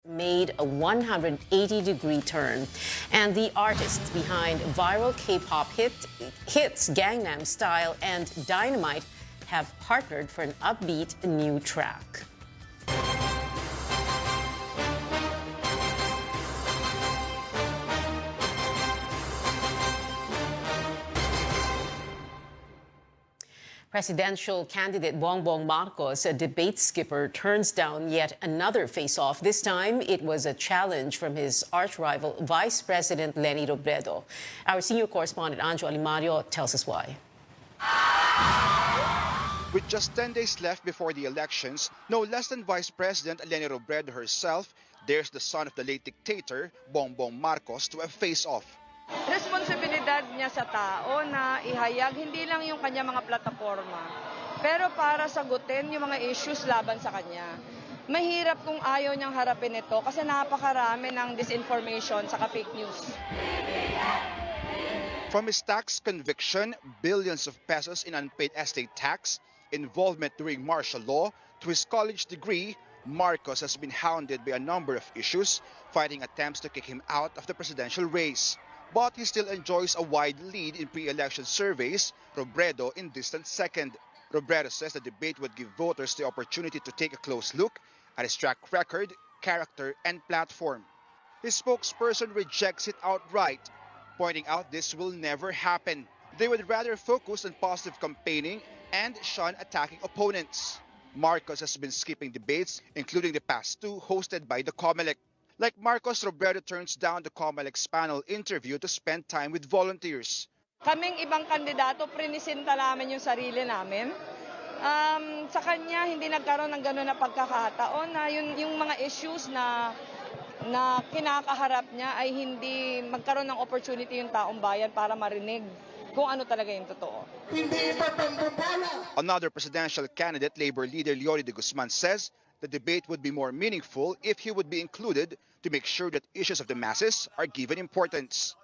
made a 180-degree turn. And the artists behind viral K-pop hits Gangnam Style and Dynamite have partnered for an upbeat new track. Presidential candidate Bongbong Marcos, a debate skipper, turns down yet another face-off. This time, it was a challenge from his arch-rival, Vice President Leni Robredo. Our senior correspondent, Anjo Alimario, tells us why. With just 10 days left before the elections, no less than Vice President Leni Robredo herself dares the son of the late dictator, Bongbong Marcos, to a face-off. Responsibilidad niya sa tao na ihayag hindi lang yung kanya mga plataforma, pero para sagutin yung mga issues laban sa kanya. Mahirap kung ayaw niyang harapin ito kasi napakarami ng disinformation sa fake news. From his tax conviction, billions of pesos in unpaid estate tax, involvement during martial law, to his college degree, Marcos has been hounded by a number of issues, fighting attempts to kick him out of the presidential race. But he still enjoys a wide lead in pre-election surveys, Robredo in distant second. Robredo says the debate would give voters the opportunity to take a close look at his track record, character, and platform. His spokesperson rejects it outright, pointing out this will never happen. They would rather focus on positive campaigning and shun attacking opponents. Marcos has been skipping debates, including the past two hosted by the COMELEC. Like Marcos, Robredo turns down the COMELEC's panel interview to spend time with volunteers. Kaming ibang kandidato, prinisinta namin yung sarili namin. Sa kanya, hindi nagkaroon ng gano'n na pagkakataon na yung mga issues na kinakaharap niya ay hindi magkaroon ng opportunity yung taong bayan para marinig kung ano talaga yung totoo. Another presidential candidate, Labor leader Leody de Guzman, says the debate would be more meaningful if he would be included to make sure that issues of the masses are given importance.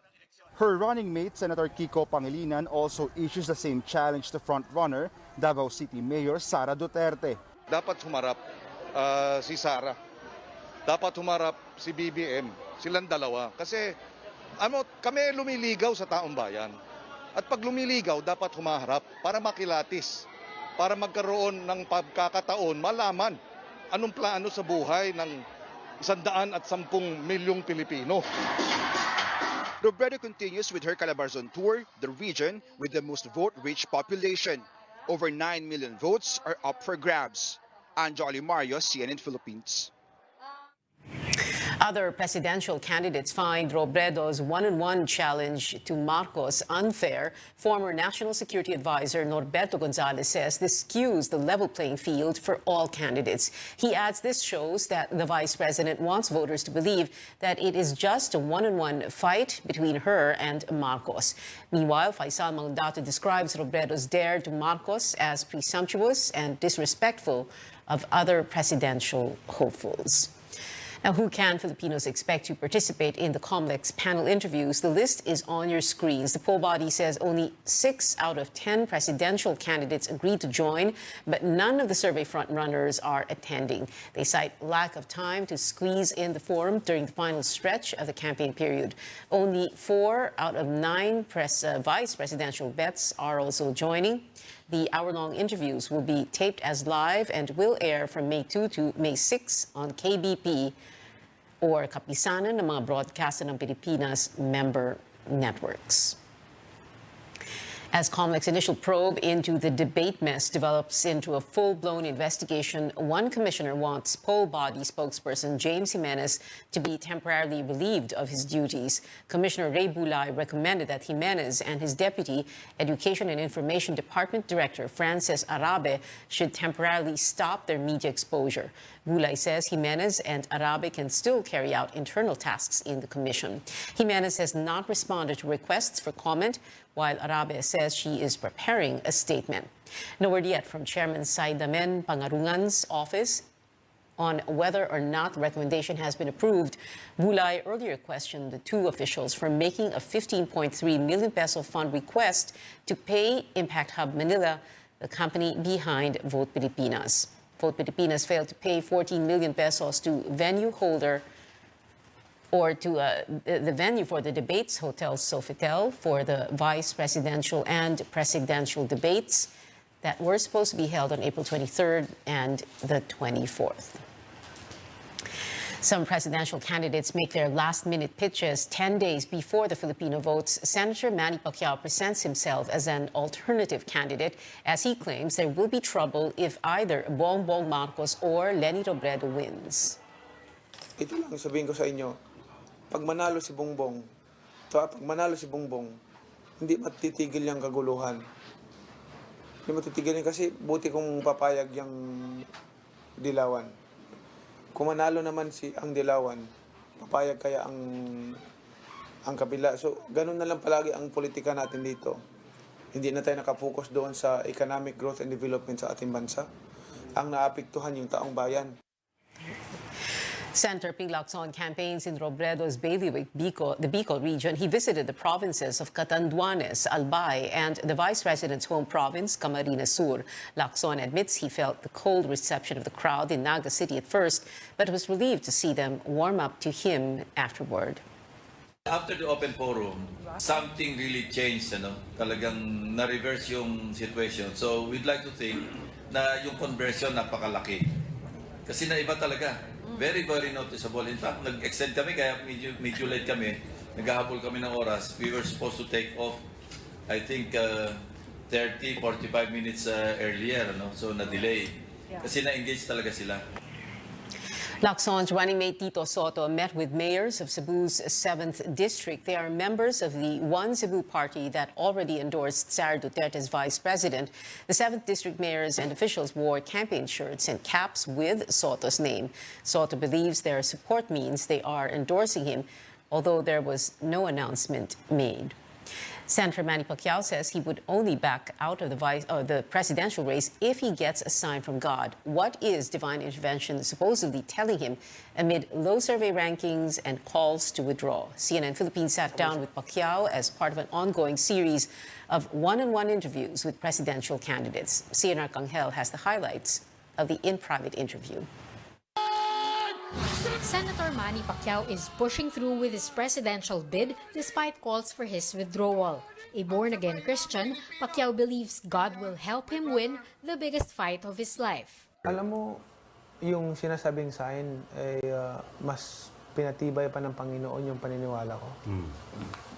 Her running mate, Senator Kiko Pangilinan, also issues the same challenge to frontrunner, Davao City Mayor Sara Duterte. Dapat humarap si Sara. Dapat humarap si BBM. Silang dalawa. Kasi kami lumiligaw sa taong bayan. At pag lumiligaw, dapat humaharap para makilatis. Para magkaroon ng pagkakataon, malaman anong plano sa buhay ng 110 milyong Pilipino. Robredo continues with her Calabarzon tour, the region with the most vote-rich population. Over 9 million votes are up for grabs. Anjo Alimario, CNN Philippines. Other presidential candidates find Robredo's one-on-one challenge to Marcos unfair. Former National Security Advisor Norberto Gonzales says this skews the level playing field for all candidates. He adds this shows that the vice president wants voters to believe that it is just a one-on-one fight between her and Marcos. Meanwhile, Faisal Mandato describes Robredo's dare to Marcos as presumptuous and disrespectful of other presidential hopefuls. Now, who can Filipinos expect to participate in the COMELEC's panel interviews? The list is on your screens. The poll body says only 6 out of 10 presidential candidates agreed to join, but none of the survey frontrunners are attending. They cite lack of time to squeeze in the forum during the final stretch of the campaign period. Only 4 out of 9 vice presidential bets are also joining. The hour-long interviews will be taped as live and will air from May 2 to May 6 on KBP or kapisanan ng mga broadcaster ng Pilipinas member networks. As COMELEC's initial probe into the debate mess develops into a full-blown investigation, one commissioner wants poll body spokesperson James Jimenez to be temporarily relieved of his duties. Commissioner Ray Bulay recommended that Jimenez and his deputy, Education and Information Department Director Frances Arabe, should temporarily stop their media exposure. Bulay says Jimenez and Arabe can still carry out internal tasks in the commission. Jimenez has not responded to requests for comment, while Arabe says she is preparing a statement. No word yet from Chairman Saidamen Pangarungan's office on whether or not the recommendation has been approved. Bulay earlier questioned the two officials for making a 15.3 million peso fund request to pay Impact Hub Manila, the company behind Vote Pilipinas. Vote Pilipinas failed to pay 14 million pesos to venue holder or to the venue for the debates, Hotel Sofitel, for the vice presidential and presidential debates that were supposed to be held on April 23rd and the 24th. Some presidential candidates make their last-minute pitches 10 days before the Filipino votes. Senator Manny Pacquiao presents himself as an alternative candidate as he claims there will be trouble if either Bongbong Marcos or Leni Robredo wins. Ito lang sabihin ko sa inyo, pag manalo si Bongbong, hindi matitigil yung kaguluhan. Hindi matitigil yan kasi buti kung papayag yung Dilawan. Kung manalo naman ang Dilawan, papayag kaya ang kabila. So, ganun na lang palagi ang politika natin dito. Hindi na tayo nakafocus doon sa economic growth and development sa ating bansa. Ang naapektuhan yung taong bayan. Senator Ping Lacson campaigns in Robredo's bailiwick, the Bicol region. He visited the provinces of Catanduanes, Albay, and the vice president's home province, Camarines Sur. Lacson admits he felt the cold reception of the crowd in Naga City at first, but was relieved to see them warm up to him afterward. After the open forum, something really changed, talagang na-reverse yung situation. So we'd like to think na yung conversion napakalaki. Kasi naiba talaga. Very, very noticeable. In fact, nag-extend kami, kaya medyo late kami. Naghahabol kami ng oras. We were supposed to take off, I think, 30, 45 minutes earlier. So, na-delay. Kasi na-engage talaga sila. Lacson's running mate Tito Soto met with mayors of Cebu's 7th District. They are members of the One Cebu party that already endorsed Sara Duterte's vice president. The 7th District mayors and officials wore campaign shirts and caps with Soto's name. Soto believes their support means they are endorsing him, although there was no announcement made. Senator Manny Pacquiao says he would only back out of the presidential race if he gets a sign from God. What is divine intervention supposedly telling him amid low survey rankings and calls to withdraw? CNN Philippines sat down with Pacquiao as part of an ongoing series of one-on-one interviews with presidential candidates. CNN Arcangel has the highlights of the in-private interview. Senator Manny Pacquiao is pushing through with his presidential bid despite calls for his withdrawal. A born-again Christian, Pacquiao believes God will help him win the biggest fight of his life. Alam mo, yung sinasabing sa akin ay mas pinatibay pa ng Panginoon yung paniniwala ko.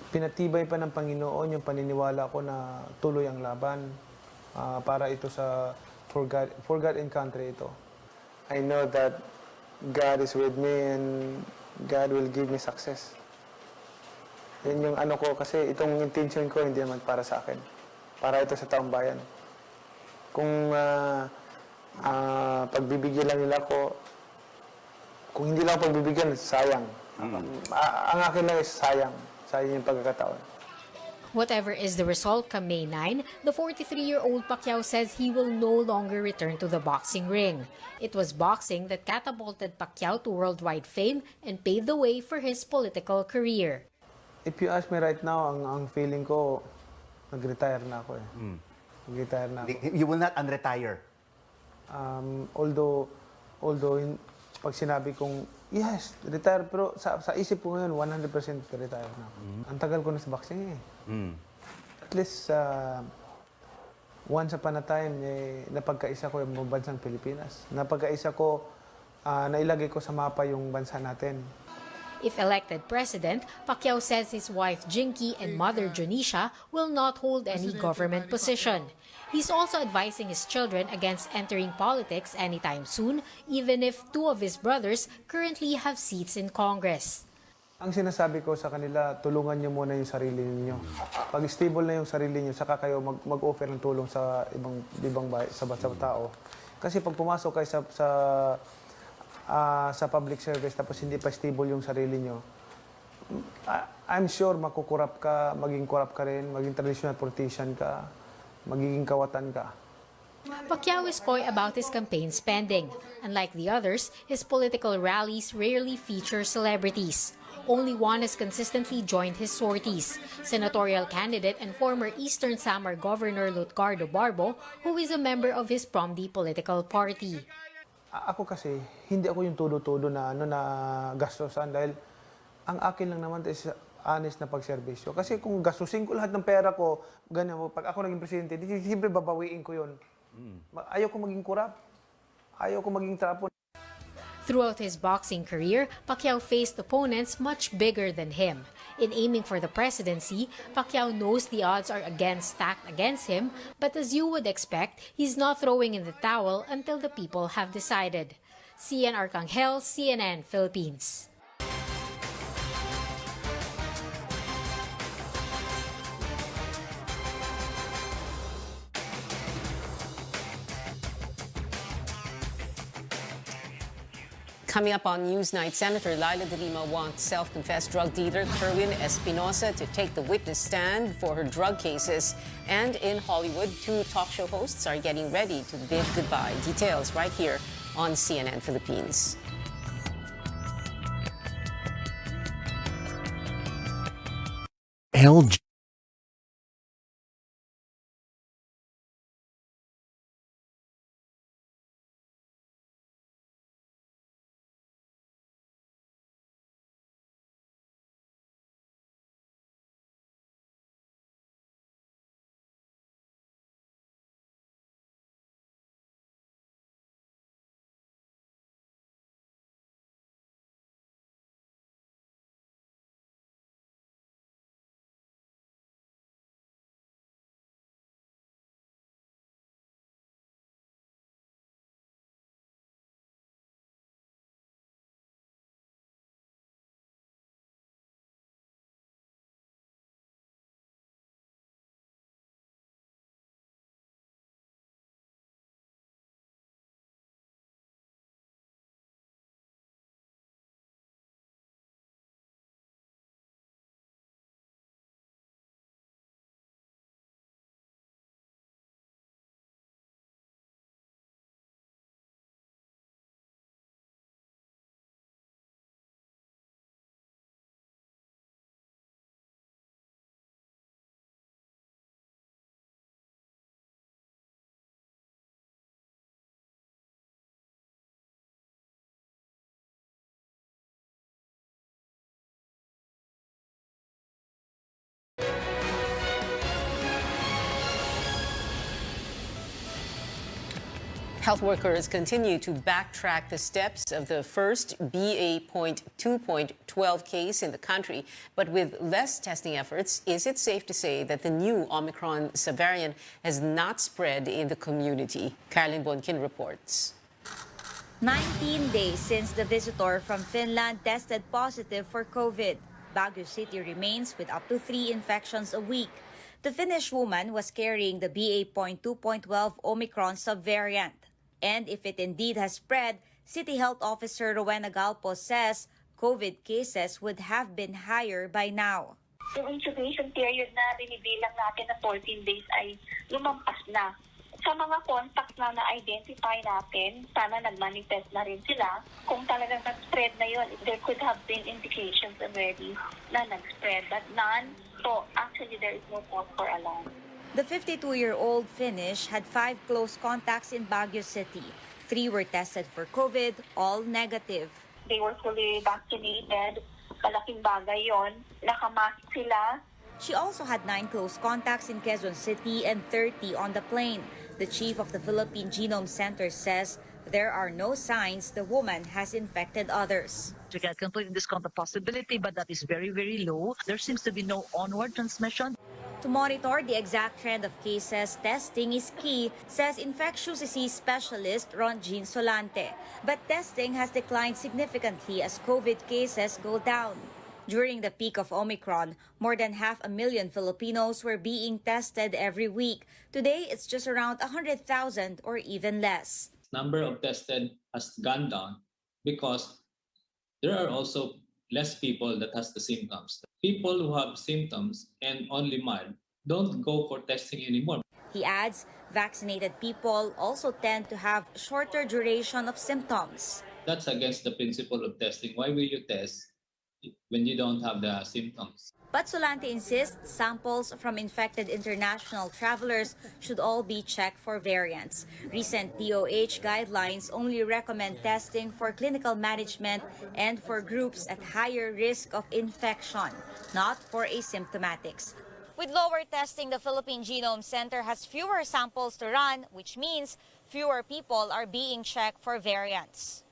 Pinatibay pa ng Panginoon yung paniniwala ko na tuloy ang laban para ito sa for God and country ito. I know that God is with me and God will give me success. Yan yung ano ko kasi itong intention ko hindi naman para sa akin. Para ito sa taong bayan. Kung pagbibigyan lang nila ko, kung hindi lang pagbibigyan, sayang. Ang akin lang is sayang. Sayang yung pagkakataon. Whatever is the result come May 9, the 43-year-old Pacquiao says he will no longer return to the boxing ring. It was boxing that catapulted Pacquiao to worldwide fame and paved the way for his political career. If you ask me right now, ang feeling ko, nag-retire na ako eh. Nag-retire na ako. You will not unretire? Although pag sinabi kong, yes, retire, pero sa isip ko ngayon, 100% retire na ako. Ang tagal ko na sa boxing eh. At least, once upon a time, napagkaisa ko yung bansang Pilipinas. Napagkaisa ko, nailagay ko sa mapa yung bansa natin. If elected president, Pacquiao says his wife Jinky and mother Jonisha will not hold any government position. He's also advising his children against entering politics anytime soon, even if two of his brothers currently have seats in Congress. Ang sinasabi ko sa kanila, tulungan niyo muna yung sarili niyo. Pag stable na yung sarili niyo, saka kayo mag-offer ng tulong sa ibang sa tao. Kasi pag pumasok kayo sa public service tapos hindi pa stable yung sarili niyo, I'm sure makukurap ka, maging corrupt ka rin, maging traditional politician ka, magiging kawatan ka. Pacquiao is coy about his campaign spending. Unlike the others, his political rallies rarely feature celebrities. Only one has consistently joined his sorties, senatorial candidate and former Eastern Samar Governor Lutgardo Barbo, who is a member of his Promdi political party. Ako kasi, hindi ako yung todo-todo na gastosan dahil Ang akin lang naman is honest na pagserbisyo. Kasi kung gastusin ko lahat ng pera ko, ganyan mo, pag ako naging presidente, di siyempre babawiin ko yun. Ayaw ko maging kurap. Ayaw ko maging trapo. Throughout his boxing career, Pacquiao faced opponents much bigger than him. In aiming for the presidency, Pacquiao knows the odds are stacked against him, but as you would expect, he's not throwing in the towel until the people have decided. Cian Arcangel, CNN, Philippines. Coming up on Newsnight, Senator Laila de Lima wants self-confessed drug dealer Kerwin Espinosa to take the witness stand for her drug cases. And in Hollywood, 2 talk show hosts are getting ready to bid goodbye. Details right here on CNN Philippines. LG. Health workers continue to backtrack the steps of the first BA.2.12 case in the country. But with less testing efforts, is it safe to say that the new Omicron subvariant has not spread in the community? Caroline Bonkin reports. 19 days since the visitor from Finland tested positive for COVID, Baguio City remains with up to 3 infections a week. The Finnish woman was carrying the BA.2.12 Omicron subvariant. And if it indeed has spread, City Health Officer Rowena Galpo says COVID cases would have been higher by now. Yung incubation period na binibilang natin na 14 days ay lumampas na. Sa mga contacts na na-identify natin, sana nag-manifest na rin sila. Kung talagang nag-spread na yun, there could have been indications already na nag-spread, but none. So actually there is no cause for alarm. The 52-year-old Finnish had 5 close contacts in Baguio City. 3 were tested for COVID, all negative. They were fully vaccinated. Malaking bagay yon. Nakamask sila. She also had 9 close contacts in Quezon City and 30 on the plane. The chief of the Philippine Genome Center says there are no signs the woman has infected others. We can completely discount the possibility, but that is very, very low. There seems to be no onward transmission. To monitor the exact trend of cases, testing is key, says infectious disease specialist Ron Jean Solante. But testing has declined significantly as COVID cases go down. During the peak of Omicron, more than 500,000 Filipinos were being tested every week. Today, it's just around 100,000 or even less. Number of tested has gone down because there are also less people that has the symptoms. People who have symptoms and only mild don't go for testing anymore. He adds, vaccinated people also tend to have shorter duration of symptoms. That's against the principle of testing. Why will you test when you don't have the symptoms. But Solante insists samples from infected international travelers should all be checked for variants. Recent DOH guidelines only recommend testing for clinical management and for groups at higher risk of infection, not for asymptomatics. With lower testing, the Philippine Genome Center has fewer samples to run, which means fewer people are being checked for variants.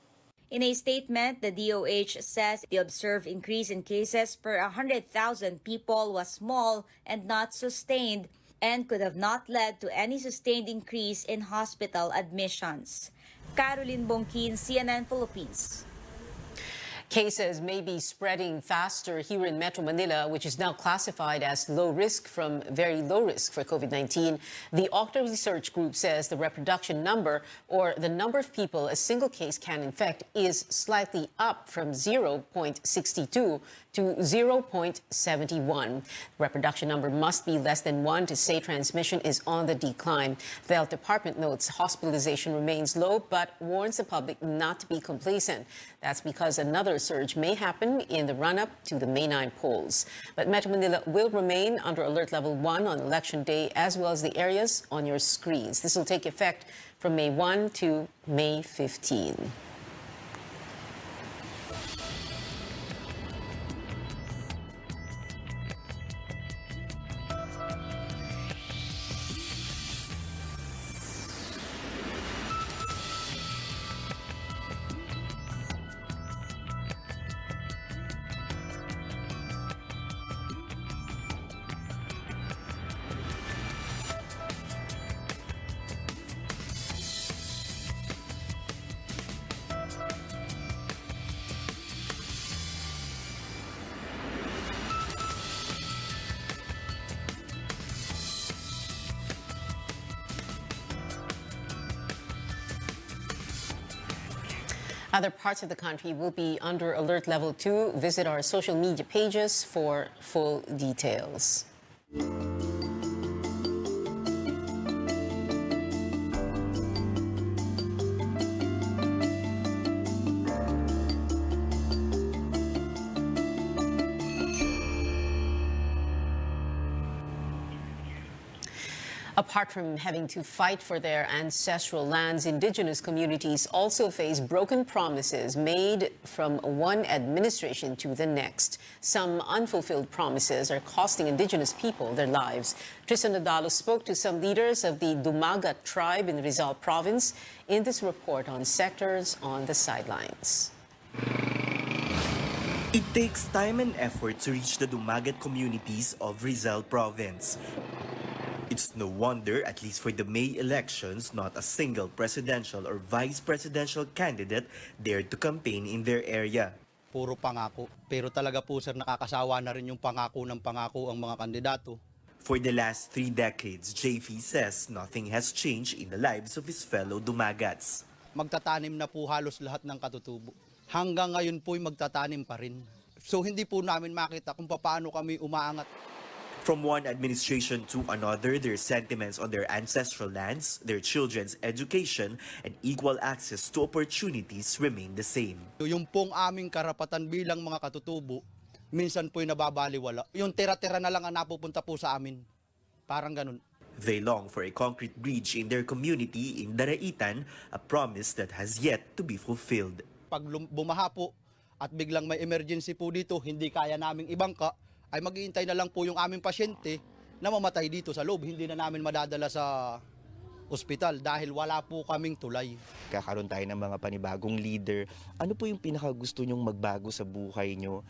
In a statement, the DOH says the observed increase in cases per 100,000 people was small and not sustained and could have not led to any sustained increase in hospital admissions. Caroline Bongkin, CNN Philippines. Cases may be spreading faster here in Metro Manila, which is now classified as low risk from very low risk for COVID-19. The Octa Research Group says the reproduction number, or the number of people a single case can infect, is slightly up from 0.62 to 0.71. The reproduction number must be less than 1 to say transmission is on the decline. The Health Department notes hospitalization remains low, but warns the public not to be complacent. That's because another surge may happen in the run-up to the May 9 polls. But Metro Manila will remain under alert level 1 on Election Day, as well as the areas on your screens. This will take effect from May 1 to May 15. Other parts of the country will be under alert level 2. Visit our social media pages for full details. Apart from having to fight for their ancestral lands, indigenous communities also face broken promises made from one administration to the next. Some unfulfilled promises are costing indigenous people their lives. Tristan Nadalo spoke to some leaders of the Dumagat tribe in Rizal province in this report on Sectors on the Sidelines. It takes time and effort to reach the Dumagat communities of Rizal province. It's no wonder, at least for the May elections, not a single presidential or vice presidential candidate dared to campaign in their area. Puro pangako. Pero talaga po sir, nakakasawa na rin yung pangako ng pangako ang mga kandidato. For the last 3 decades, JV says nothing has changed in the lives of his fellow Dumagats. Magtatanim na po halos lahat ng katutubo. Hanggang ngayon po'y magtatanim pa rin. So hindi po namin makita kung paano kami umaangat. From one administration to another, their sentiments on their ancestral lands, their children's education, and equal access to opportunities remain the same. Yung pong aming karapatan bilang mga katutubo, minsan po'y nababaliwala. Yung tira-tira na lang ang napupunta po sa amin. Parang ganun. They long for a concrete bridge in their community in Daraitan, a promise that has yet to be fulfilled. Pag bumaha po at biglang may emergency po dito, hindi kaya naming ibangka, ay maghihintay na lang po yung aming pasyente na mamatay dito sa loob. Hindi na namin madadala sa ospital dahil wala po kaming tulay. Kakaroon tayo ng mga panibagong leader. Ano po yung pinakagusto nyong magbago sa buhay nyo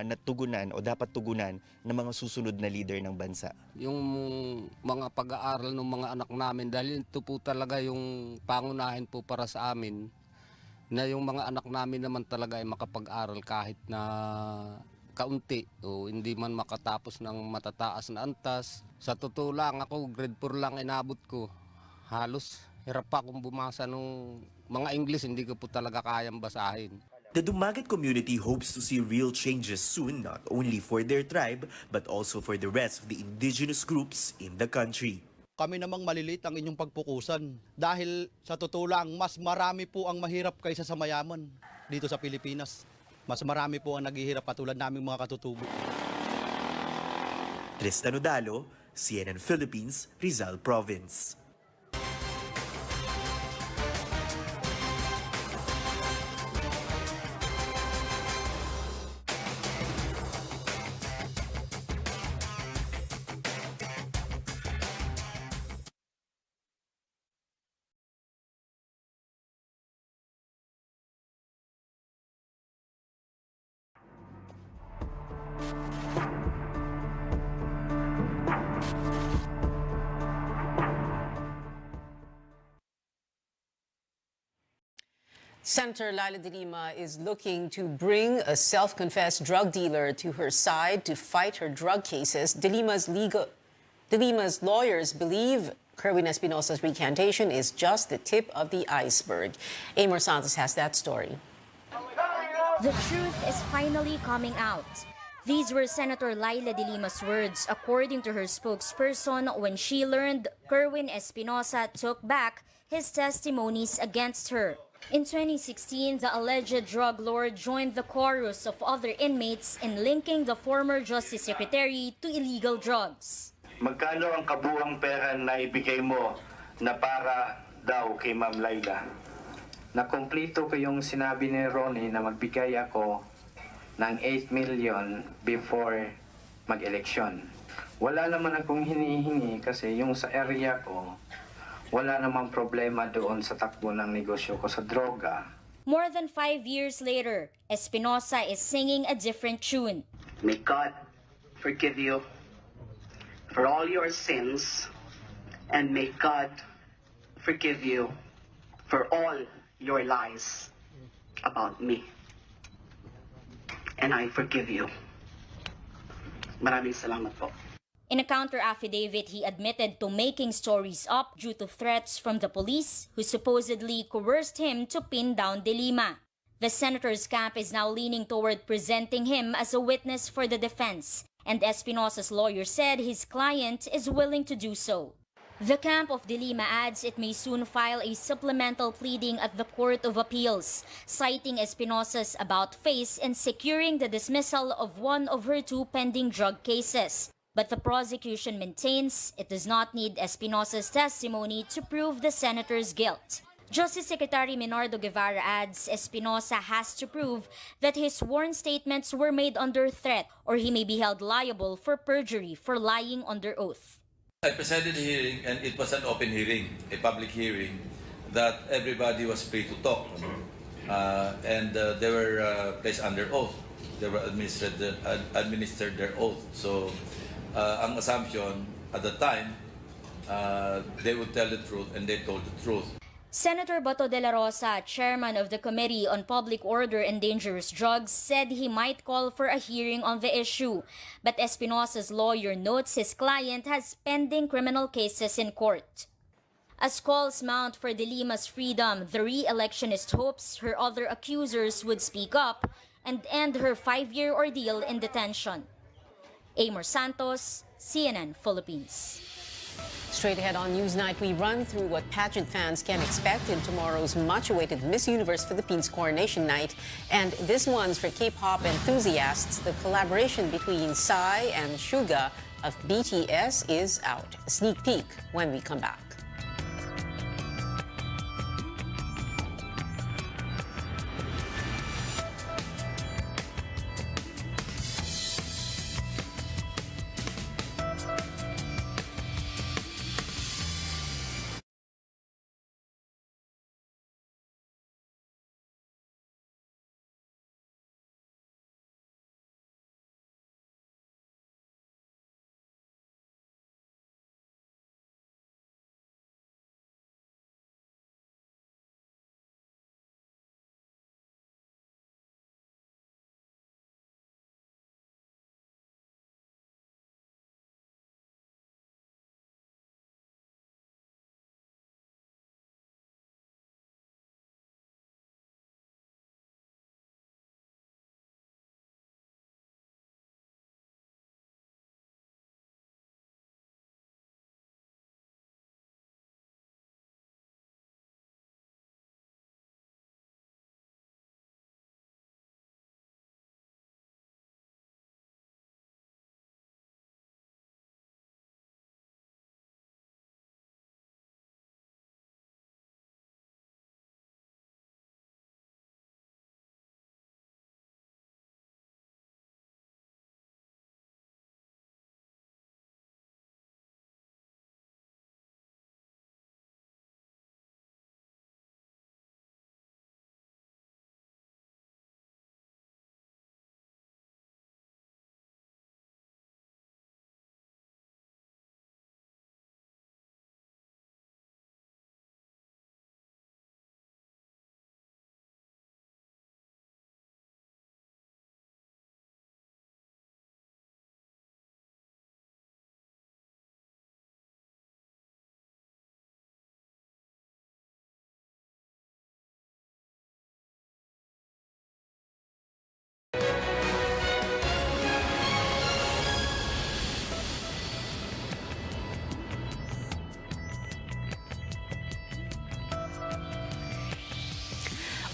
na tugunan o dapat tugunan ng mga susunod na leader ng bansa? Yung mga pag-aaral ng mga anak namin, dahil ito po talaga yung pangunahin po para sa amin, na yung mga anak namin naman talaga ay makapag-aral kahit na kaunti o hindi man makatapos ng matataas na antas. Sa totoo lang, ako grade 4 lang inabot ko. Halos hirap pa akong bumasa nung mga English, hindi ko po talaga kayang basahin. The Dumagat community hopes to see real changes soon, not only for their tribe, but also for the rest of the indigenous groups in the country. Kami namang maliliit ang inyong pagpukusan dahil sa totoo lang, mas marami po ang mahirap kaysa sa mayaman dito sa Pilipinas. Mas marami po ang naghihirap katulad naming mga katutubo. Tristan Udalo, CNN Philippines, Rizal Province. Senator Laila de Lima is looking to bring a self-confessed drug dealer to her side to fight her drug cases. De Lima's lawyers believe Kerwin Espinosa's recantation is just the tip of the iceberg. Amor Santos has that story. The truth is finally coming out. These were Senator Laila de Lima's words, according to her spokesperson, when she learned Kerwin Espinosa took back his testimonies against her. In 2016, the alleged drug lord joined the chorus of other inmates in linking the former Justice Secretary to illegal drugs. Magkano ang kabuuang pera na ibigay mo na para daw kay Ma'am Laila? Nakumpleto ko yung sinabi ni Ronnie na magbigay ako ng 8 million before mag-eleksyon. Wala naman akong hinihingi kasi yung sa area ko, wala namang problema doon sa takbo ng negosyo ko sa droga. More than 5 years later, Espinosa is singing a different tune. May God forgive you for all your sins, and may God forgive you for all your lies about me. And I forgive you. Maraming salamat po. In a counter affidavit, he admitted to making stories up due to threats from the police who supposedly coerced him to pin down De Lima. The senator's camp is now leaning toward presenting him as a witness for the defense, and Espinosa's lawyer said his client is willing to do so. The camp of De Lima adds it may soon file a supplemental pleading at the Court of Appeals, citing Espinosa's about-face and securing the dismissal of one of her 2 pending drug cases. But the prosecution maintains it does not need Espinosa's testimony to prove the senator's guilt. Justice Secretary Minardo Guevara adds Espinosa has to prove that his sworn statements were made under threat or he may be held liable for perjury for lying under oath. I presided a hearing and it was an open hearing, a public hearing, that everybody was free to talk. And they were placed under oath. They were administered their oath. So ang assumption at the time, they would tell the truth and they told the truth. Senator Bato de la Rosa, chairman of the Committee on Public Order and Dangerous Drugs, said he might call for a hearing on the issue. But Espinosa's lawyer notes his client has pending criminal cases in court. As calls mount for De Lima's freedom, the re-electionist hopes her other accusers would speak up and end her 5-year ordeal in detention. Amor Santos, CNN Philippines. Straight ahead on Newsnight, we run through what pageant fans can expect in tomorrow's much-awaited Miss Universe Philippines Coronation Night. And this one's for K-pop enthusiasts. The collaboration between Psy and Suga of BTS is out. A sneak peek when we come back.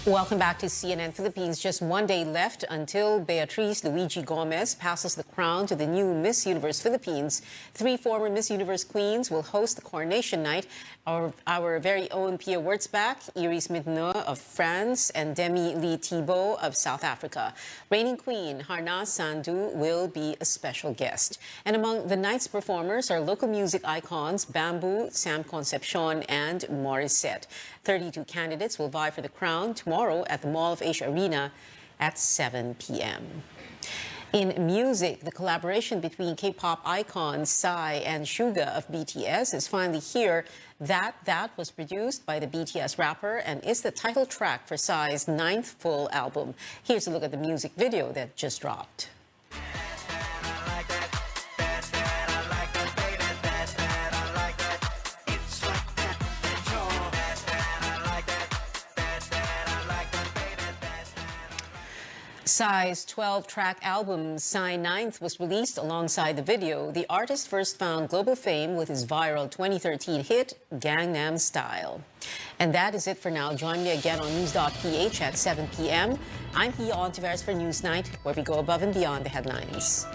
Welcome back to CNN Philippines. Just one day left until Beatriz Luigi Gomez passes the crown to the new Miss Universe Philippines. 3 former Miss Universe queens will host the coronation night. Our very own Pia Wurtzbach, Iris Mitno of France, and Demi Lee Thibault of South Africa. Reigning queen Harnaz Sandhu will be a special guest. And among the night's performers are local music icons Bamboo, Sam Concepcion, and Morissette. 32 candidates will vie for the crown tomorrow at the Mall of Asia Arena at 7 p.m. In music, the collaboration between K-pop icons Psy and Suga of BTS is finally here. That was produced by the BTS rapper and is the title track for Psy's 9th full album. Here's a look at the music video that just dropped. Psy's 12-track album, Psy 9th, was released alongside the video. The artist first found global fame with his viral 2013 hit, Gangnam Style. And that is it for now. Join me again on News.ph at 7 p.m. I'm Pia Ontiveros for Newsnight, where we go above and beyond the headlines.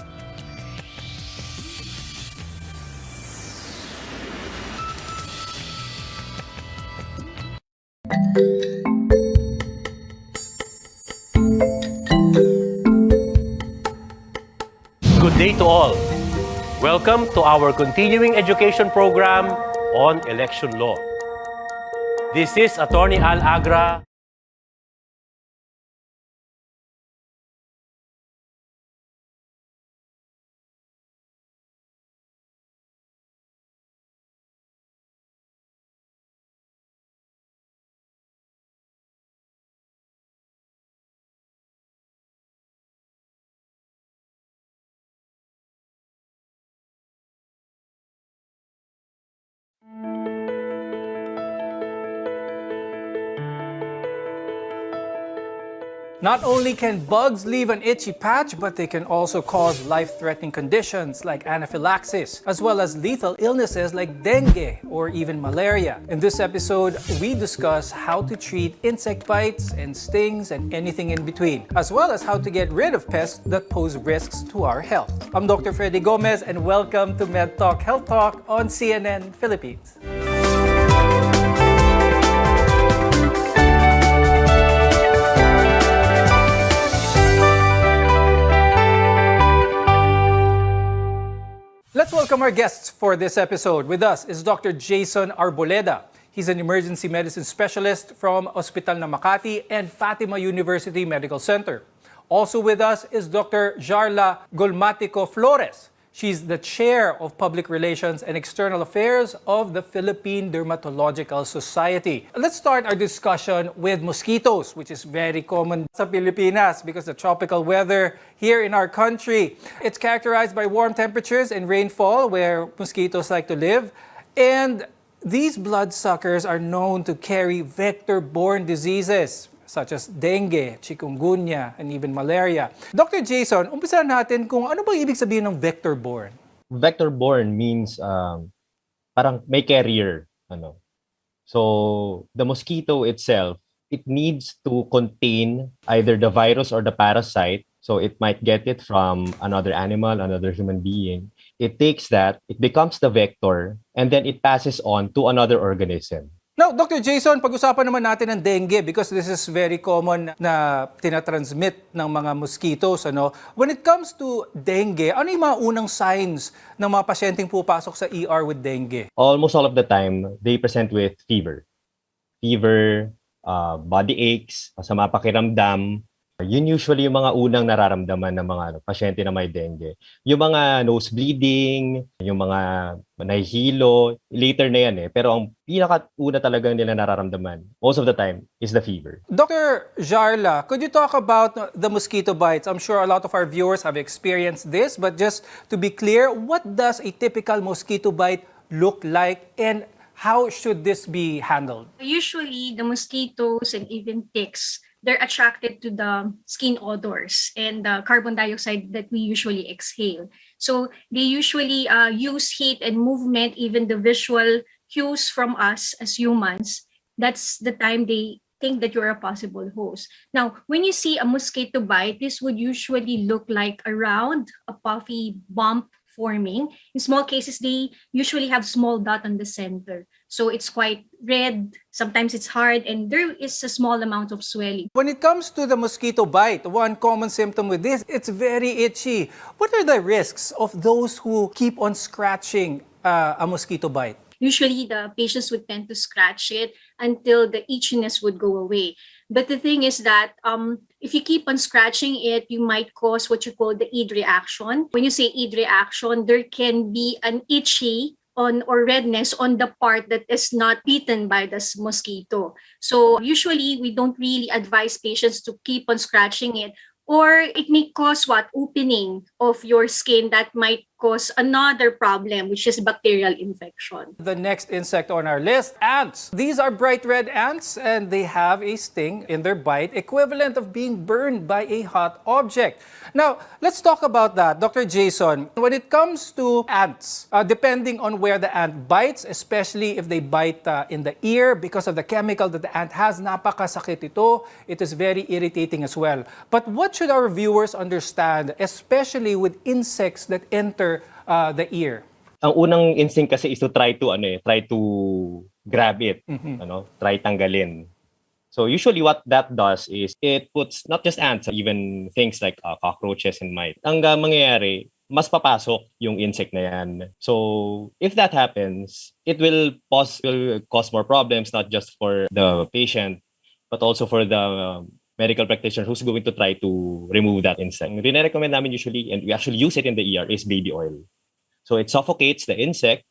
Good day to all. Welcome to our continuing education program on election law. This is Attorney Al Agra. Not only can bugs leave an itchy patch, but they can also cause life-threatening conditions like anaphylaxis, as well as lethal illnesses like dengue or even malaria. In this episode, we discuss how to treat insect bites and stings and anything in between, as well as how to get rid of pests that pose risks to our health. I'm Dr. Freddy Gomez, and welcome to Med Talk Health Talk on CNN Philippines. Let's welcome our guests for this episode. With us is Dr. Jason Arboleda. He's an emergency medicine specialist from Hospital na Makati and Fatima University Medical Center. Also with us is Dr. Jarla Golmatico Flores. She's the chair of Public Relations and External Affairs of the Philippine Dermatological Society. Let's start our discussion with mosquitoes, which is very common sa Pilipinas because the tropical weather here in our country. It's characterized by warm temperatures and rainfall where mosquitoes like to live. And these bloodsuckers are known to carry vector-borne diseases such as dengue, chikungunya, and even malaria. Dr. Jason, umpisahan natin kung ano bang ibig sabihin ng vector-borne? Vector-borne means parang may carrier. So the mosquito itself, it needs to contain either the virus or the parasite. So it might get it from another animal, another human being. It takes that, it becomes the vector, and then it passes on to another organism. Now, Dr. Jason, pag-usapan naman natin ng dengue because this is very common na tinatransmit ng mga mosquitoes. When it comes to dengue, ano yung mga unang signs ng mga pasyenteng pupasok sa ER with dengue? Almost all of the time, they present with fever. Fever, body aches, masama pakiramdam. Yun usually yung mga unang nararamdaman ng mga pasyente na may dengue. Yung mga nose bleeding, yung mga nahihilo, later na yan Pero ang pinaka-una talaga nila nararamdaman, most of the time, is the fever. Dr. Jarla, could you talk about the mosquito bites? I'm sure a lot of our viewers have experienced this, but just to be clear, what does a typical mosquito bite look like and how should this be handled? Usually, the mosquitoes and even ticks, they're attracted to the skin odors and the carbon dioxide that we usually exhale. So they usually use heat and movement, even the visual cues from us as humans. That's the time they think that you're a possible host. Now, when you see a mosquito bite, this would usually look like a round, a puffy bump forming. In small cases, they usually have small dot on the center. So it's quite red, sometimes it's hard, and there is a small amount of swelling. When it comes to the mosquito bite, one common symptom with this, it's very itchy. What are the risks of those who keep on scratching a mosquito bite? Usually, the patients would tend to scratch it until the itchiness would go away. But the thing is that if you keep on scratching it, you might cause what you call the id reaction. When you say id reaction, there can be an itchy or redness on the part that is not bitten by this mosquito. So usually, we don't really advise patients to keep on scratching it, or it may cause opening of your skin that might cause another problem, which is bacterial infection. The next insect on our list, ants. These are bright red ants and they have a sting in their bite, equivalent of being burned by a hot object. Now, let's talk about that. Dr. Jason, when it comes to ants, depending on where the ant bites, especially if they bite in the ear because of the chemical that the ant has, napakasakit ito. It is very irritating as well. But what should our viewers understand, especially with insects that enter the ear? Ang unang instinct kasi is to try to grab it, try tanggalin. So usually what that does is it puts not just ants, even things like cockroaches and mites. Ang mangyayari, mas papasok yung insect na yan. So if that happens, it will cause more problems, not just for the patient, but also for the medical practitioner who's going to try to remove that insect. Rine-recommend namin usually, and we actually use it in the ER, is baby oil. So it suffocates the insect,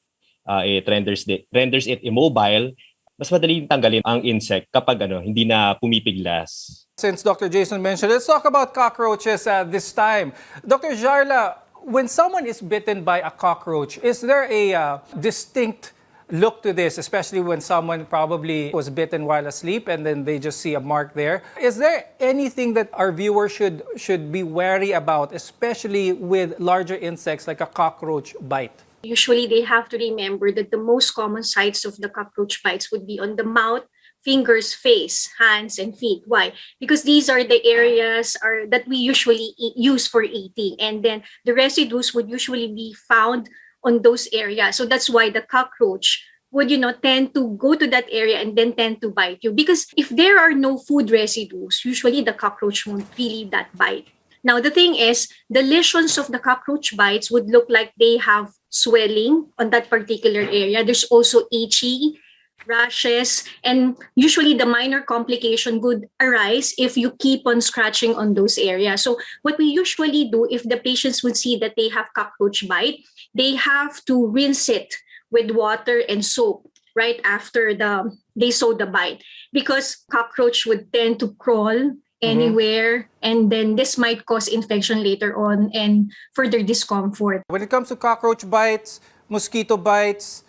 it renders it immobile. Mas madaling tanggalin ang insect kapag hindi na pumipiglas. Since Dr. Jason mentioned, let's talk about cockroaches this time. Dr. Jarla, when someone is bitten by a cockroach, is there a distinct look to this, especially when someone probably was bitten while asleep and then they just see a mark there? Is there anything that our viewers should be wary about, especially with larger insects like a cockroach bite? Usually, they have to remember that the most common sites of the cockroach bites would be on the mouth, fingers, face, hands, and feet. Why? Because these are the areas that we usually use for eating. And then the residues would usually be found on those areas. So that's why the cockroach would, tend to go to that area and then tend to bite you. Because if there are no food residues, usually the cockroach won't really that bite. Now, the thing is, the lesions of the cockroach bites would look like they have swelling on that particular area. There's also itchy, rashes, and usually the minor complication would arise if you keep on scratching on those areas. So what we usually do, if the patients would see that they have cockroach bite, they have to rinse it with water and soap right after they saw the bite, because cockroach would tend to crawl anywhere, and then this might cause infection later on and further discomfort. When it comes to cockroach bites, mosquito bites,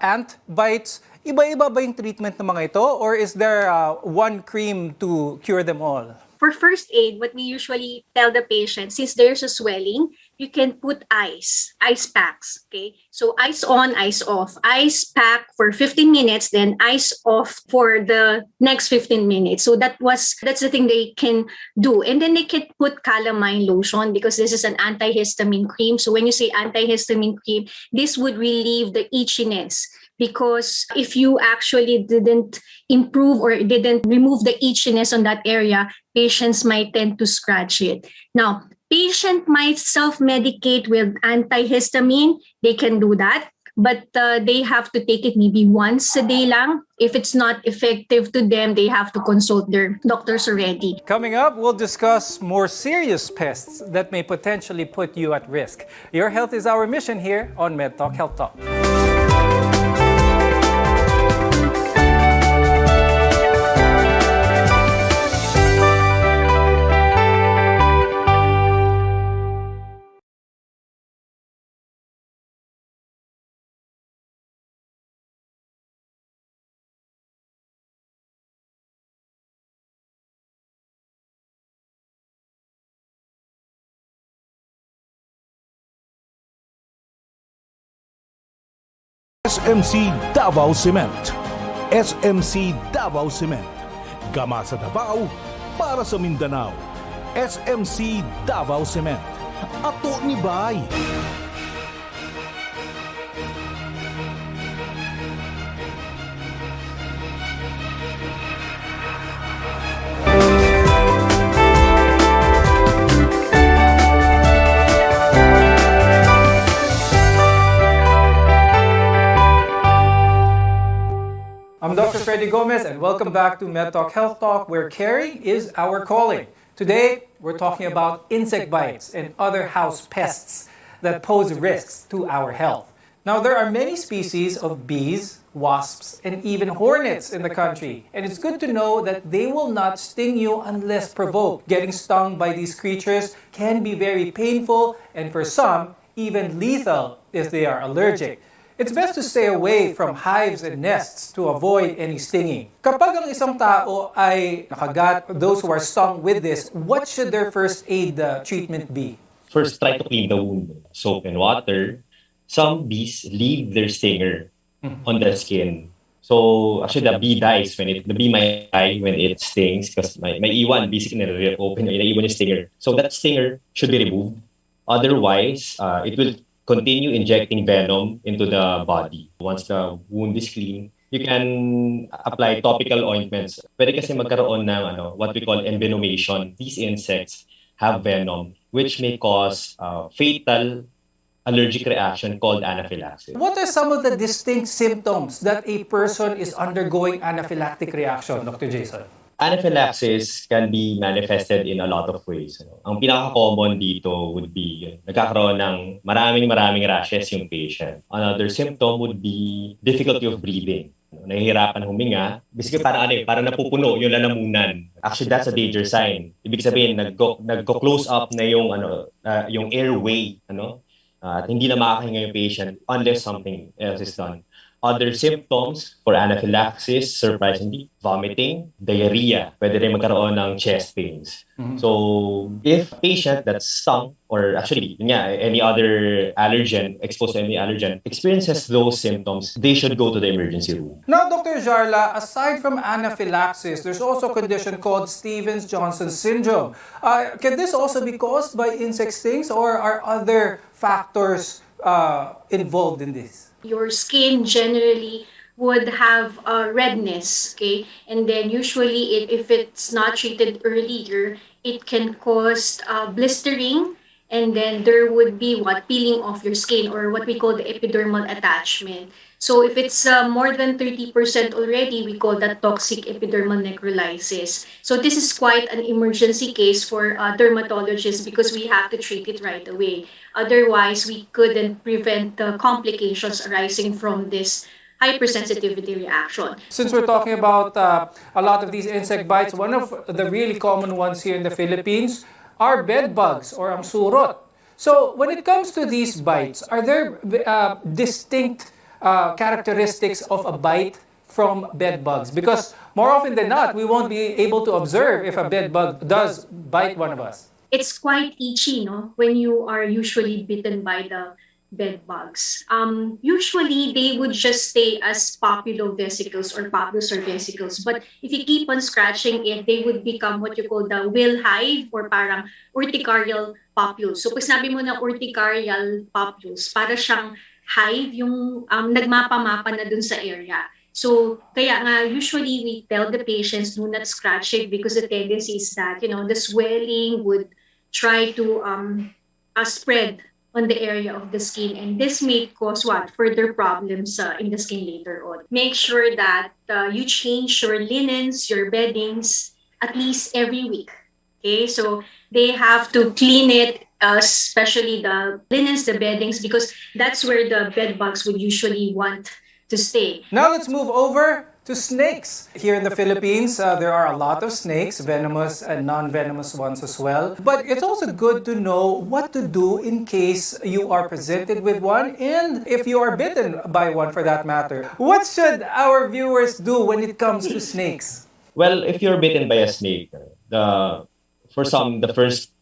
ant bites, iba-iba ba yung treatment ng mga ito, or is there one cream to cure them all? For first aid, what we usually tell the patient, since there's a swelling, you can put ice packs, okay? So ice on, ice off. Ice pack for 15 minutes, then ice off for the next 15 minutes. So that's the thing they can do. And then they can put calamine lotion, because this is an antihistamine cream. So when you say antihistamine cream, this would relieve the itchiness. Because if you actually didn't improve or didn't remove the itchiness on that area, patients might tend to scratch it. Now, patient might self-medicate with antihistamine. They can do that, but they have to take it maybe once a day lang. If it's not effective to them, they have to consult their doctors already. Coming up, we'll discuss more serious pests that may potentially put you at risk. Your health is our mission here on MedTalk Health Talk. SMC Davao Cement. SMC Davao Cement. Gama sa Davao, para sa Mindanao. SMC Davao Cement. Ato ni Bay. I'm Dr. Freddy Gomez, and welcome back to MedTalk Health Talk, where caring is our calling. Today, we're talking about insect bites and other house pests that pose risks to our health. Now, there are many species of bees, wasps, and even hornets in the country, and it's good to know that they will not sting you unless provoked. Getting stung by these creatures can be very painful, and for some, even lethal if they are allergic. It's best to stay away from hives and nests to avoid any stinging. Kapag ang isang tao ay nakagat, those who are stung with this, what should their first aid treatment be? First, try to clean the wound. Soap and water. Some bees leave their stinger on their skin. So actually, the bee dies the bee might die when it stings because may iwan, basically open, naiiwan yung stinger. So that stinger should be removed. Otherwise, it will continue injecting venom into the body. Once the wound is clean, you can apply topical ointments. Pwede kasi magkaroon ng what we call envenomation. These insects have venom which may cause fatal allergic reaction called anaphylaxis. What are some of the distinct symptoms that a person is undergoing anaphylactic reaction, Dr. Jason? Anaphylaxis can be manifested in a lot of ways. Ang pinaka-common dito would be nagkakaroon ng maraming rashes yung patient. Another symptom would be difficulty of breathing. Nahihirapan huminga. Basically, parang napupuno yung lalamunan. Actually, that's a danger sign. Ibig sabihin, nagko-close up na yung airway. At hindi na makakahinga yung patient unless something else is done. Other symptoms for anaphylaxis, surprisingly, vomiting, diarrhea. Pwede rin magkaroon ng chest pains. So, if a patient that's stung, or actually, any other allergen, exposed to any allergen, experiences those symptoms, they should go to the emergency room. Now, Dr. Jarla, aside from anaphylaxis, there's also a condition called Stevens-Johnson syndrome. Can this also be caused by insect stings, or are other factors involved in this? Your skin generally would have redness, okay? And then usually if it's not treated earlier, it can cause blistering, and then there would be peeling off your skin, or what we call the epidermal attachment. So if it's more than 30% already, we call that toxic epidermal necrolysis. So this is quite an emergency case for dermatologists because we have to treat it right away. Otherwise, we couldn't prevent the complications arising from this hypersensitivity reaction. Since we're talking about a lot of these insect bites, one of the really common ones here in the Philippines are bed bugs, or ang surot. So when it comes to these bites, are there distinct characteristics of a bite from bed bugs? Because more often than not, we won't be able to observe if a bed bug does bite one of us. It's quite itchy, when you are usually bitten by the bed bugs. Usually, they would just stay as papullovesicles or papules or vesicles. But if you keep on scratching it, they would become what you call the will hive, or parang urticarial papules. So, pag sinabi mo na urticarial papules, para siyang hive yung nagmapa-mapa na dun sa area. So, kaya nga, usually we tell the patients, do not scratch it, because the tendency is that, the swelling would try to spread on the area of the skin, and this may cause further problems in the skin later on. Make sure that you change your linens, your beddings at least every week. Okay, so they have to clean it, especially the linens, the beddings, because that's where the bed bugs would usually want to stay. Now let's move over to snakes. Here in the Philippines, there are a lot of snakes, venomous and non-venomous ones as well. But it's also good to know what to do in case you are presented with one, and if you are bitten by one for that matter. What should our viewers do when it comes to snakes? Well, if you're bitten by a snake, for some, the first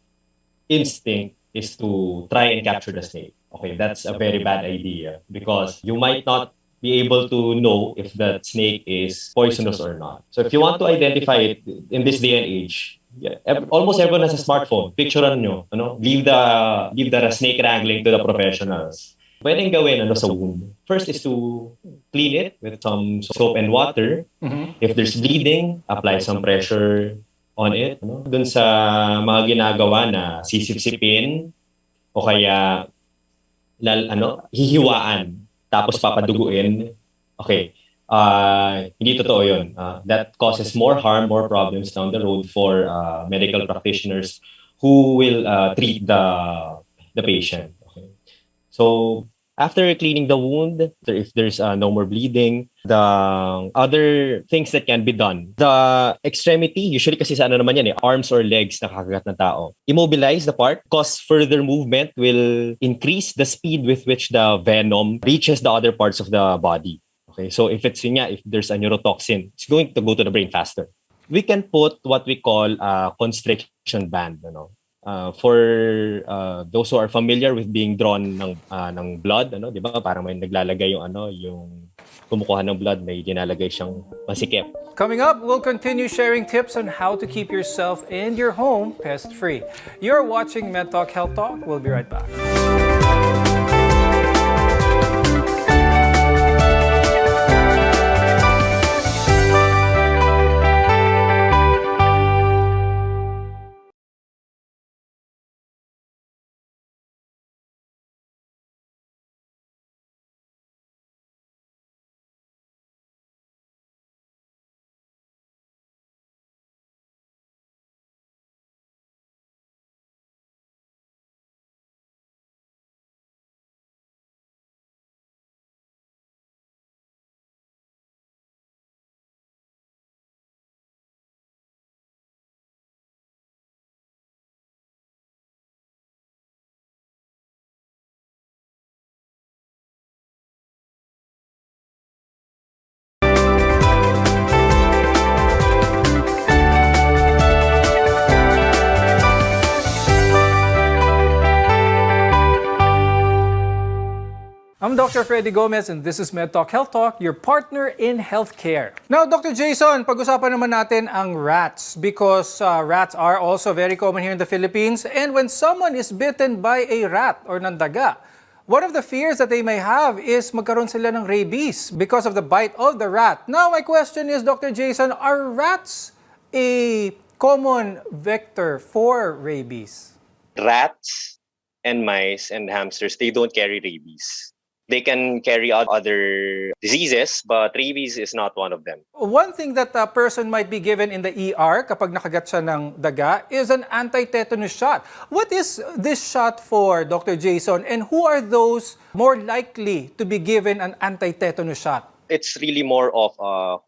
instinct is to try and capture the snake. Okay, that's a very bad idea because you might not be able to know if that snake is poisonous or not. So if you want to identify it in this day and age, almost everyone has a smartphone. Picturean nyo, leave the snake wrangling to the professionals. Pwedeng gawin sa wound. First is to clean it with some soap and water. If there's bleeding, apply some pressure on it. Dun sa mga ginagawa na sisip-sipin o kaya hihiwaan tapos papaduguin. Okay. Hindi totoo yun. That causes more harm, more problems down the road for medical practitioners who will treat the patient. Okay. So after cleaning the wound, if there's no more bleeding, the other things that can be done, the extremity, usually kasi sa naman yan arms or legs na kakagat ng tao. Immobilize the part, cause further movement will increase the speed with which the venom reaches the other parts of the body. Okay, so if there's a neurotoxin, it's going to go to the brain faster. We can put what we call a constriction band, for those who are familiar with being drawn ng blood, di ba? Parang may naglalagay yung kumukuha ng blood, may ginalagay siyang masikip. Coming up, we'll continue sharing tips on how to keep yourself and your home pest-free. You're watching MedTalk Health Talk. We'll be right back. I'm Dr. Freddy Gomez and this is MedTalk Health Talk, your partner in healthcare. Now, Dr. Jason, pag-usapan naman natin ang rats because rats are also very common here in the Philippines. And when someone is bitten by a rat or nandaga, one of the fears that they may have is magkaroon sila ng rabies because of the bite of the rat. Now, my question is, Dr. Jason, are rats a common vector for rabies? Rats and mice and hamsters, they don't carry rabies. They can carry out other diseases, but rabies is not one of them. One thing that a person might be given in the ER kapag nakagat siya ng daga is an anti-tetanus shot. What is this shot for, Dr. Jason, and who are those more likely to be given an anti-tetanus shot? It's really more of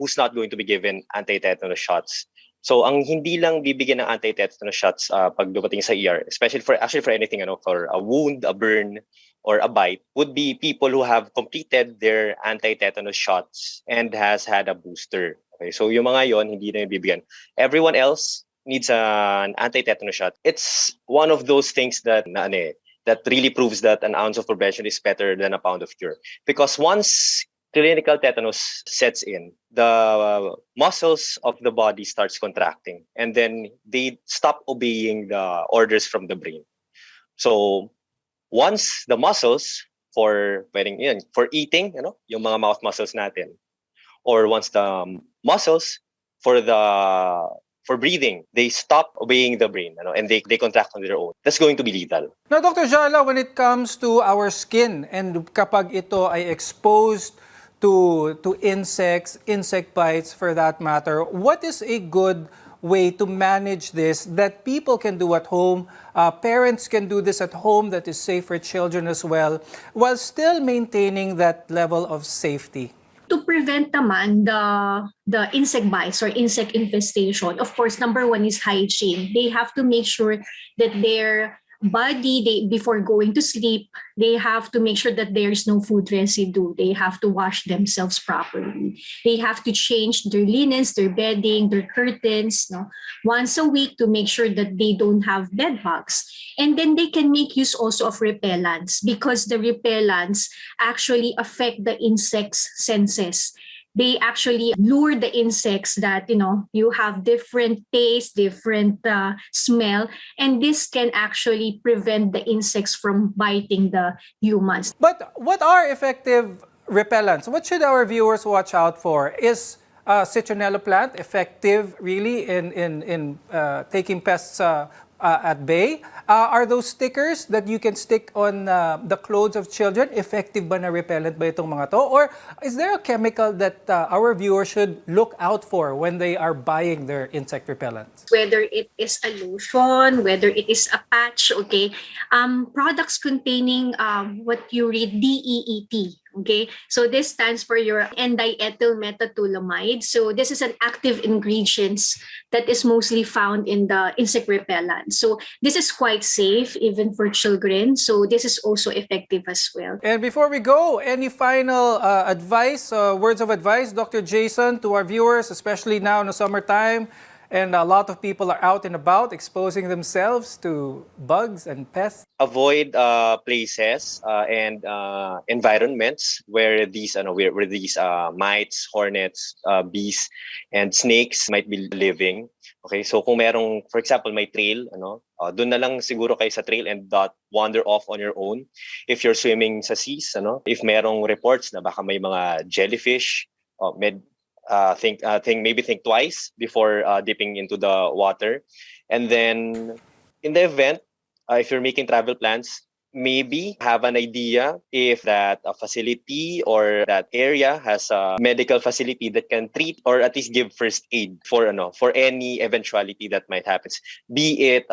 who's not going to be given anti-tetanus shots. So ang hindi lang bibigyan ng anti-tetanus shots pag dumating sa ER, especially for anything, for a wound, a burn, or a bite, would be people who have completed their anti-tetanus shots and has had a booster. Okay, so yung mga yon hindi na bibigyan. Everyone else needs an anti-tetanus shot. It's one of those things that really proves that an ounce of prevention is better than a pound of cure. Because once clinical tetanus sets in, the muscles of the body starts contracting and then they stop obeying the orders from the brain. So once the muscles for eating, yung mga mouth muscles natin, or once the muscles for breathing, they stop obeying the brain, and they contract on their own. That's going to be lethal. Now, Dr. Jala, when it comes to our skin and kapag ito ay exposed to insects, insect bites for that matter, what is a good way to manage this that people can do at home, parents can do this at home that is safe for children as well, while still maintaining that level of safety? To prevent naman the insect bites or insect infestation, of course, number one is hygiene. They have to make sure that their body, before going to sleep, they have to make sure that there's no food residue. They have to wash themselves properly. They have to change their linens, their bedding, their curtains, no, once a week to make sure that they don't have bed bugs. And then they can make use also of repellents, because the repellents actually affect the insects' senses. They actually lure the insects that, you have different taste, different smell, and this can actually prevent the insects from biting the humans. But what are effective repellents? What should our viewers watch out for? Is citronella plant effective really in taking pests at bay? Are those stickers that you can stick on the clothes of children effective ba na repellent ba itong mga to? Or is there a chemical that our viewers should look out for when they are buying their insect repellents? Whether it is a lotion, whether it is a patch, okay? Products containing what you read DEET. Okay, so this stands for your end-diethyl metatoluamide. So this is an active ingredient that is mostly found in the insect repellent. So this is quite safe even for children. So this is also effective as well. And before we go, any final advice, words of advice, Dr. Jason, to our viewers, especially now in the summertime, and a lot of people are out and about exposing themselves to bugs and pests? Avoid places and environments where these mites, hornets, bees, and snakes might be living. Okay, so kung merong, for example, may trail, doon na lang siguro kayo sa trail and not wander off on your own. If you're swimming sa seas, if merong reports na baka may mga jellyfish, think twice before dipping into the water. And then in the event, if you're making travel plans, maybe have an idea if that facility or that area has a medical facility that can treat or at least give first aid for any eventuality that might happen, be it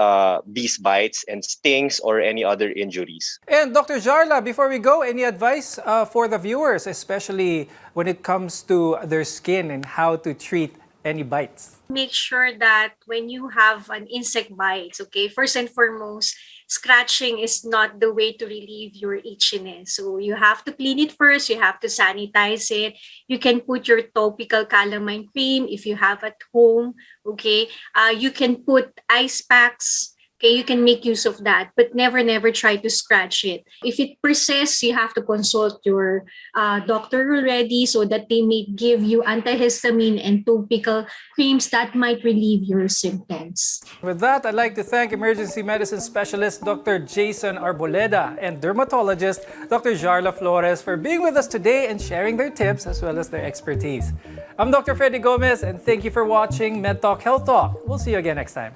bees bites and stings or any other injuries. And Dr. Jarla, before we go, any advice for the viewers, especially when it comes to their skin and how to treat any bites? Make sure that when you have an insect bite, okay, first and foremost, scratching is not the way to relieve your itchiness. So you have to clean it first, you have to sanitize it. You can put your topical calamine cream if you have at home, okay? You can put ice packs. Okay, you can make use of that, but never try to scratch it. If it persists, you have to consult your doctor already so that they may give you antihistamine and topical creams that might relieve your symptoms. With that, I'd like to thank emergency medicine specialist Dr. Jason Arboleda and dermatologist Dr. Jarla Flores for being with us today and sharing their tips as well as their expertise. I'm Dr. Freddy Gomez, and thank you for watching MedTalk Health Talk. We'll see you again next time.